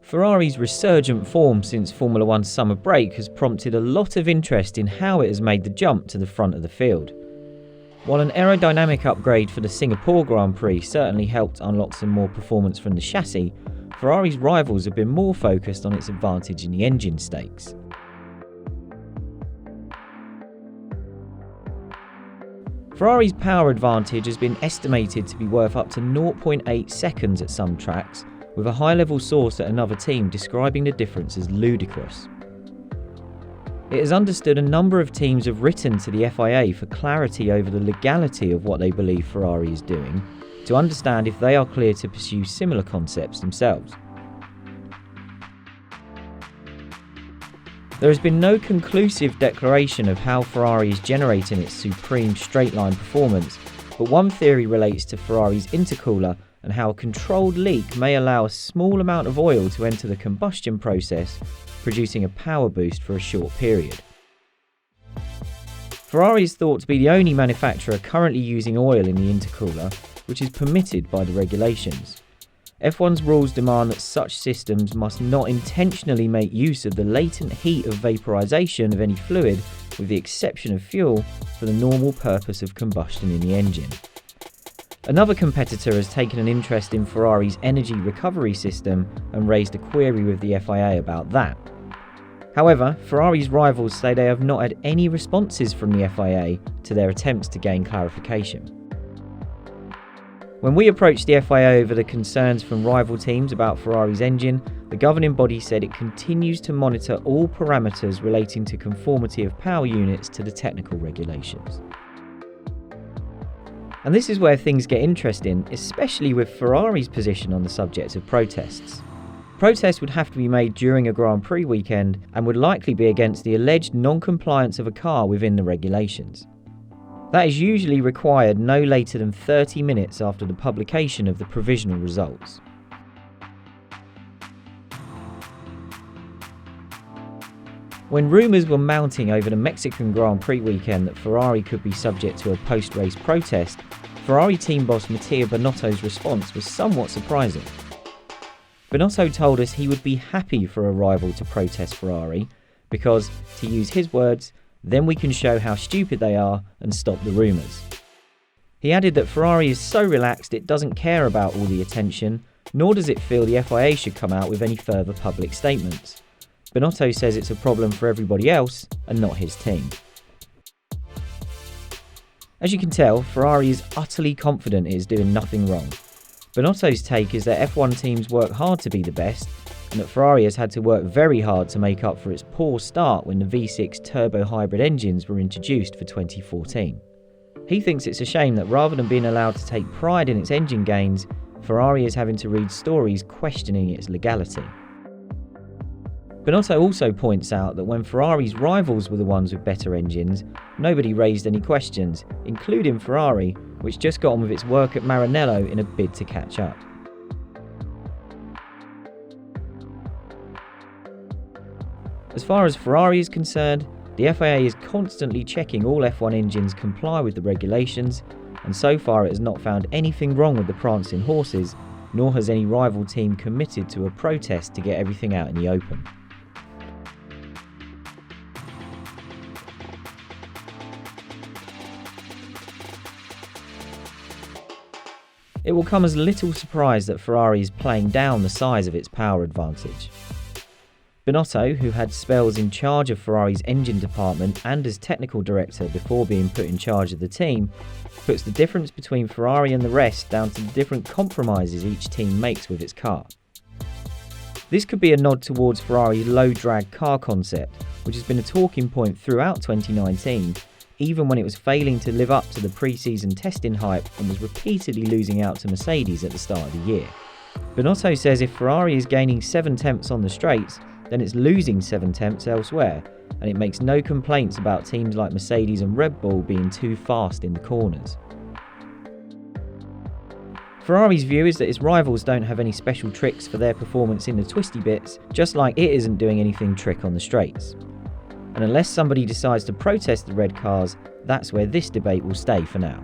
Ferrari's resurgent form since Formula One's summer break has prompted a lot of interest in how it has made the jump to the front of the field. While an aerodynamic upgrade for the Singapore Grand Prix certainly helped unlock some more performance from the chassis, Ferrari's rivals have been more focused on its advantage in the engine stakes. Ferrari's power advantage has been estimated to be worth up to 0.8 seconds at some tracks, with a high-level source at another team describing the difference as ludicrous. It is understood a number of teams have written to the FIA for clarity over the legality of what they believe Ferrari is doing, to understand if they are clear to pursue similar concepts themselves. There has been no conclusive declaration of how Ferrari is generating its supreme straight-line performance, but one theory relates to Ferrari's intercooler and how a controlled leak may allow a small amount of oil to enter the combustion process, producing a power boost for a short period. Ferrari is thought to be the only manufacturer currently using oil in the intercooler, which is permitted by the regulations. F1's rules demand that such systems must not intentionally make use of the latent heat of vaporization of any fluid, with the exception of fuel, for the normal purpose of combustion in the engine. Another competitor has taken an interest in Ferrari's energy recovery system and raised a query with the FIA about that. However, Ferrari's rivals say they have not had any responses from the FIA to their attempts to gain clarification. When we approached the FIA over the concerns from rival teams about Ferrari's engine, the governing body said it continues to monitor all parameters relating to conformity of power units to the technical regulations. And this is where things get interesting, especially with Ferrari's position on the subject of protests. Protests would have to be made during a Grand Prix weekend and would likely be against the alleged non-compliance of a car within the regulations. That is usually required no later than 30 minutes after the publication of the provisional results. When rumours were mounting over the Mexican Grand Prix weekend that Ferrari could be subject to a post-race protest, Ferrari team boss Matteo Binotto's response was somewhat surprising. Binotto told us he would be happy for a rival to protest Ferrari because, to use his words, then we can show how stupid they are and stop the rumours. He added that Ferrari is so relaxed it doesn't care about all the attention, nor does it feel the FIA should come out with any further public statements. Binotto says it's a problem for everybody else and not his team. As you can tell, Ferrari is utterly confident it is doing nothing wrong. Binotto's take is that F1 teams work hard to be the best, and that Ferrari has had to work very hard to make up for its poor start when the V6 turbo hybrid engines were introduced for 2014. He thinks it's a shame that rather than being allowed to take pride in its engine gains, Ferrari is having to read stories questioning its legality. Binotto also points out that when Ferrari's rivals were the ones with better engines, nobody raised any questions, including Ferrari, which just got on with its work at Maranello in a bid to catch up. As far as Ferrari is concerned, the FIA is constantly checking all F1 engines comply with the regulations, and so far it has not found anything wrong with the prancing horses, nor has any rival team committed to a protest to get everything out in the open. It will come as little surprise that Ferrari is playing down the size of its power advantage. Binotto, who had spells in charge of Ferrari's engine department and as technical director before being put in charge of the team, puts the difference between Ferrari and the rest down to the different compromises each team makes with its car. This could be a nod towards Ferrari's low-drag car concept, which has been a talking point throughout 2019, even when it was failing to live up to the pre-season testing hype and was repeatedly losing out to Mercedes at the start of the year. Binotto says if Ferrari is gaining 7/10 on the straights, then it's losing 7/10 elsewhere, and it makes no complaints about teams like Mercedes and Red Bull being too fast in the corners. Ferrari's view is that its rivals don't have any special tricks for their performance in the twisty bits, just like it isn't doing anything trick on the straights. And unless somebody decides to protest the red cars, that's where this debate will stay for now.